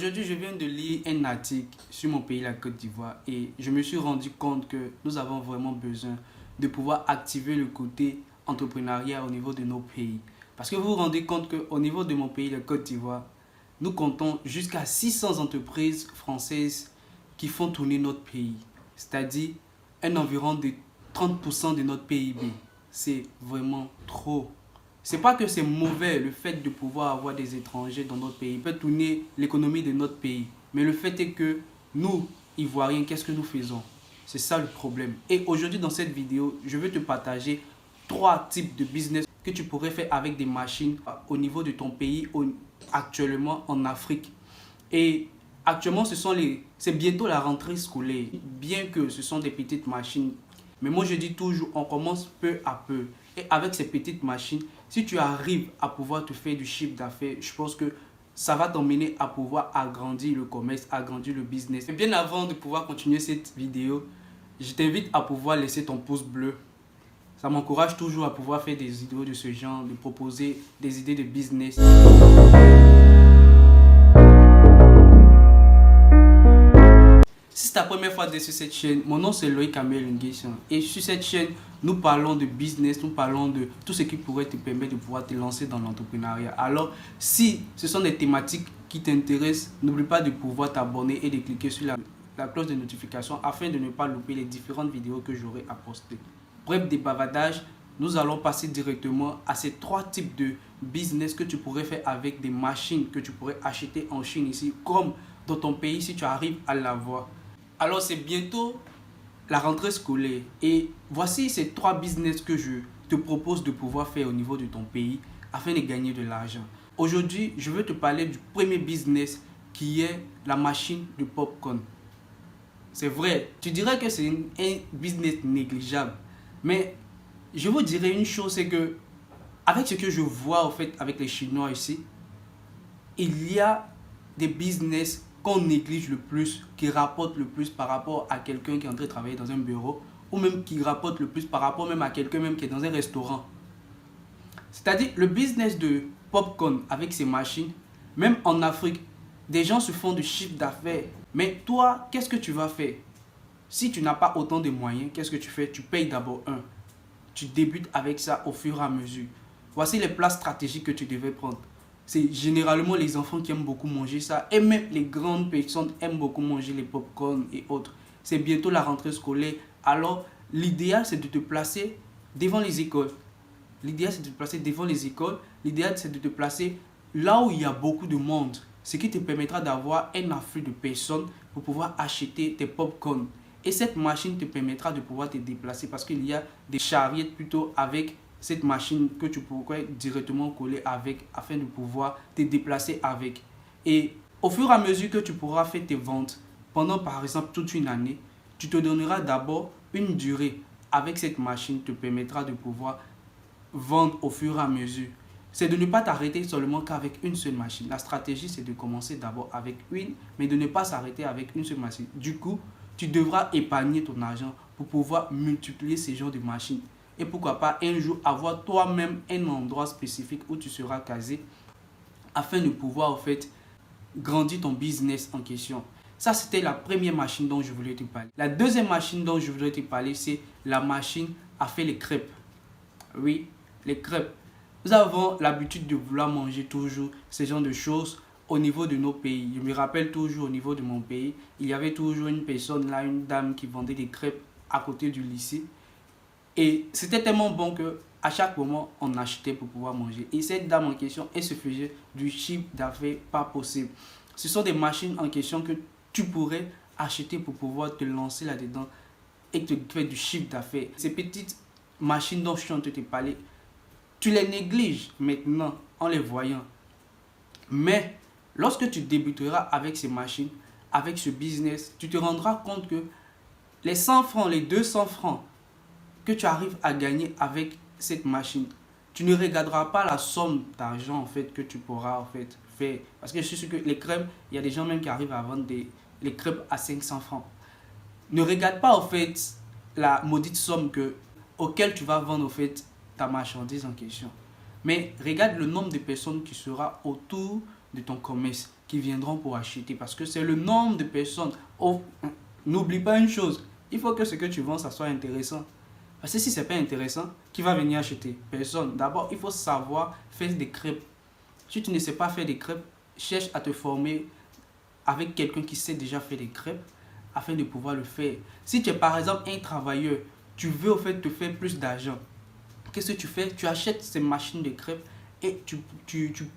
Aujourd'hui, je viens de lire un article sur mon pays, la Côte d'Ivoire, et je me suis rendu compte que nous avons vraiment besoin de pouvoir activer le côté entrepreneuriat au niveau de nos pays. Parce que vous vous rendez compte qu'au niveau de mon pays, la Côte d'Ivoire, nous comptons jusqu'à 600 entreprises françaises qui font tourner notre pays. C'est-à-dire un environ de 30% de notre PIB. C'est vraiment trop. C'est pas que c'est mauvais le fait de pouvoir avoir des étrangers dans notre pays, peut tourner l'économie de notre pays. Mais le fait est que nous, Ivoiriens, qu'est-ce que nous faisons? C'est ça le problème. Et aujourd'hui dans cette vidéo, je vais te partager 3 types de business que tu pourrais faire avec des machines au niveau de ton pays, actuellement en Afrique. Et actuellement, c'est bientôt la rentrée scolaire, bien que ce sont des petites machines. Mais moi, je dis toujours, on commence peu à peu. Et avec ces petites machines, si tu arrives à pouvoir te faire du chiffre d'affaires, je pense que ça va t'emmener à pouvoir agrandir le commerce, agrandir le business. Et bien avant de pouvoir continuer cette vidéo, je t'invite à pouvoir laisser ton pouce bleu. Ça m'encourage toujours à pouvoir faire des vidéos de ce genre, de proposer des idées de business. Si c'est ta première fois sur cette chaîne, mon nom c'est Loïc Amel Nguessan. Et sur cette chaîne, nous parlons de business, nous parlons de tout ce qui pourrait te permettre de pouvoir te lancer dans l'entrepreneuriat. Alors, si ce sont des thématiques qui t'intéressent, n'oublie pas de pouvoir t'abonner et de cliquer sur la cloche de notification afin de ne pas louper les différentes vidéos que j'aurai à poster. Bref, des bavadages, nous allons passer directement à ces 3 types de business que tu pourrais faire avec des machines que tu pourrais acheter en Chine ici, comme dans ton pays si tu arrives à l'avoir. Alors c'est bientôt la rentrée scolaire et voici ces 3 business que je te propose de pouvoir faire au niveau de ton pays afin de gagner de l'argent. Aujourd'hui, je veux te parler du premier business qui est la machine de popcorn. C'est vrai, tu dirais que c'est un business négligeable, mais je vous dirais une chose, c'est que avec ce que je vois en fait avec les Chinois ici, il y a des business qu'on néglige le plus, qui rapporte le plus par rapport à quelqu'un qui est en train de travailler dans un bureau, ou même qui rapporte le plus par rapport même à quelqu'un même qui est dans un restaurant. C'est-à-dire le business de popcorn avec ces machines, même en Afrique, des gens se font du chiffre d'affaires. Mais toi, qu'est-ce que tu vas faire? Si tu n'as pas autant de moyens, qu'est-ce que tu fais? Tu payes d'abord un. Tu débutes avec ça au fur et à mesure. Voici les places stratégiques que tu devais prendre. C'est généralement les enfants qui aiment beaucoup manger ça. Et même les grandes personnes aiment beaucoup manger les pop-corn et autres. C'est bientôt la rentrée scolaire. Alors, l'idéal, c'est de te placer devant les écoles. L'idéal, c'est de te placer devant les écoles. L'idéal, c'est de te placer là où il y a beaucoup de monde. Ce qui te permettra d'avoir un afflux de personnes pour pouvoir acheter tes pop-corn. Et cette machine te permettra de pouvoir te déplacer parce qu'il y a des charrettes plutôt avec cette machine que tu pourrais directement coller avec afin de pouvoir te déplacer avec. Et au fur et à mesure que tu pourras faire tes ventes pendant par exemple toute une année, tu te donneras d'abord une durée avec cette machine te permettra de pouvoir vendre au fur et à mesure. C'est de ne pas t'arrêter seulement qu'avec une seule machine. La stratégie, c'est de commencer d'abord avec une, mais de ne pas s'arrêter avec une seule machine. Du coup, tu devras épargner ton argent pour pouvoir multiplier ces genres de machines. Et pourquoi pas un jour avoir toi-même un endroit spécifique où tu seras casé afin de pouvoir en fait grandir ton business en question. Ça, c'était la première machine dont je voulais te parler. La deuxième machine dont je voudrais te parler, c'est la machine à faire les crêpes. Oui, les crêpes. Nous avons l'habitude de vouloir manger toujours ce genre de choses au niveau de nos pays. Je me rappelle toujours au niveau de mon pays, il y avait toujours une personne là, une dame qui vendait des crêpes à côté du lycée. Et c'était tellement bon que à chaque moment, on achetait pour pouvoir manger. Et cette dame en question, elle se faisait du chiffre d'affaires pas possible. Ce sont des machines en question que tu pourrais acheter pour pouvoir te lancer là-dedans et te faire du chiffre d'affaires. Ces petites machines dont je suis en train de te parler, tu les négliges maintenant en les voyant. Mais lorsque tu débuteras avec ces machines, avec ce business, tu te rendras compte que les 100 francs, les 200 francs que tu arrives à gagner avec cette machine, tu ne regarderas pas la somme d'argent en fait que tu pourras en fait faire. Parce que je suis sûr que les crêpes, il y a des gens même qui arrivent à vendre les crêpes à 500 francs. Ne regarde pas en fait la maudite somme auquel tu vas vendre en fait ta marchandise en question. Mais regarde le nombre de personnes qui sera autour de ton commerce. qui viendront pour acheter parce que c'est le nombre de personnes. Oh, n'oublie pas une chose, il faut que ce que tu vends, ça soit intéressant. Parce que si ce n'est pas intéressant, qui va venir acheter? Personne. D'abord, il faut savoir faire des crêpes. Si tu ne sais pas faire des crêpes, cherche à te former avec quelqu'un qui sait déjà faire des crêpes afin de pouvoir le faire. Si tu es par exemple un travailleur, tu veux au fait te faire plus d'argent. Qu'est-ce que tu fais? Tu achètes ces machines de crêpes et tu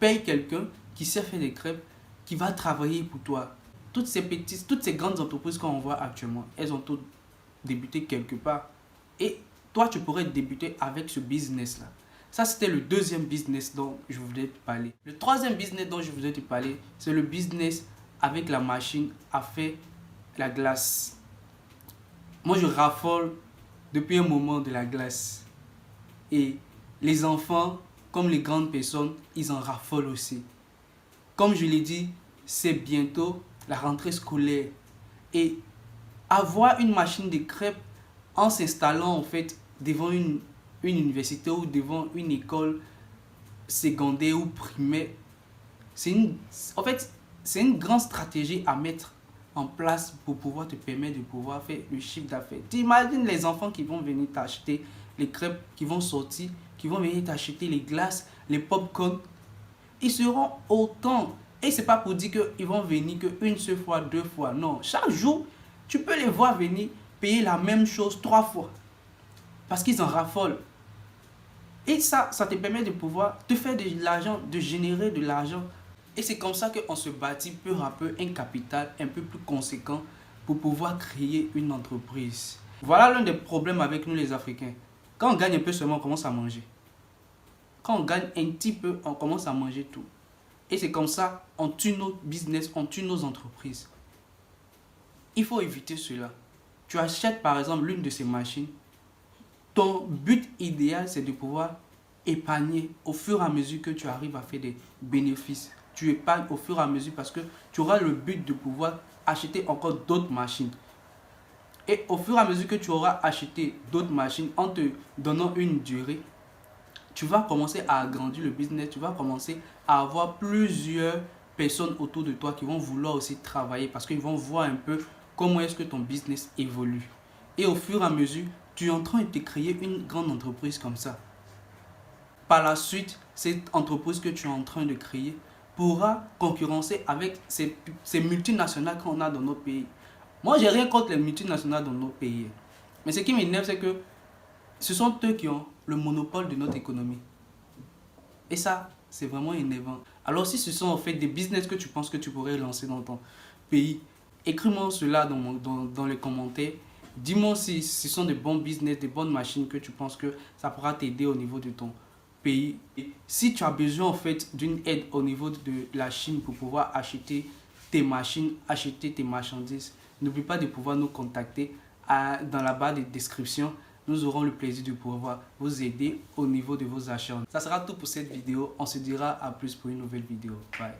payes quelqu'un qui sait faire des crêpes, qui va travailler pour toi. Toutes ces grandes entreprises qu'on voit actuellement, elles ont toutes débuté quelque part. Et toi, tu pourrais débuter avec ce business-là. Ça, c'était le deuxième business dont je voulais te parler. Le troisième business dont je voulais te parler, c'est le business avec la machine à faire la glace. Moi, je raffole depuis un moment de la glace. Et les enfants, comme les grandes personnes, ils en raffolent aussi. Comme je l'ai dit, c'est bientôt la rentrée scolaire. Et avoir une machine de crêpes en s'installant en fait devant une université ou devant une école secondaire ou primaire, c'est une grande stratégie à mettre en place pour pouvoir te permettre de pouvoir faire le chiffre d'affaires. Tu imagines les enfants qui vont venir t'acheter les crêpes, qui vont sortir, qui vont venir t'acheter les glaces, les pop-corn. Ils seront autant. Et c'est pas pour dire qu'ils vont venir qu'une seule fois, 2 fois. Non, chaque jour, tu peux les voir venir payer la même chose 3 fois. Parce qu'ils en raffolent. Et ça te permet de pouvoir te faire de l'argent, de générer de l'argent. Et c'est comme ça qu'on se bâtit peu à peu un capital un peu plus conséquent pour pouvoir créer une entreprise. Voilà l'un des problèmes avec nous les Africains. Quand on gagne un peu seulement, on commence à manger. Quand on gagne un petit peu, on commence à manger tout. Et c'est comme ça, on tue nos business, on tue nos entreprises. Il faut éviter cela. Tu achètes par exemple l'une de ces machines. Ton but idéal, c'est de pouvoir épargner au fur et à mesure que tu arrives à faire des bénéfices. Tu épargnes au fur et à mesure parce que tu auras le but de pouvoir acheter encore d'autres machines. Et au fur et à mesure que tu auras acheté d'autres machines en te donnant une durée, tu vas commencer à agrandir le business, tu vas commencer à avoir plusieurs personnes autour de toi qui vont vouloir aussi travailler parce qu'ils vont voir un peu comment est-ce que ton business évolue. Et au fur et à mesure, tu es en train de te créer une grande entreprise comme ça. Par la suite, cette entreprise que tu es en train de créer pourra concurrencer avec ces multinationales qu'on a dans nos pays. Moi, j'ai rien contre les multinationales dans nos pays. Mais ce qui m'énerve, c'est que ce sont eux qui ont le monopole de notre économie. Et ça, c'est vraiment énervant. Alors si ce sont en fait des business que tu penses que tu pourrais lancer dans ton pays, écris-moi cela dans les commentaires. Dis-moi si ce sont des bons business, des bonnes machines que tu penses que ça pourra t'aider au niveau de ton pays. Et si tu as besoin en fait d'une aide au niveau de la Chine pour pouvoir acheter tes machines, acheter tes marchandises, n'oublie pas de pouvoir nous contacter dans la barre de description. Nous aurons le plaisir de pouvoir vous aider au niveau de vos achats. Ça sera tout pour cette vidéo. On se dira à plus pour une nouvelle vidéo. Bye.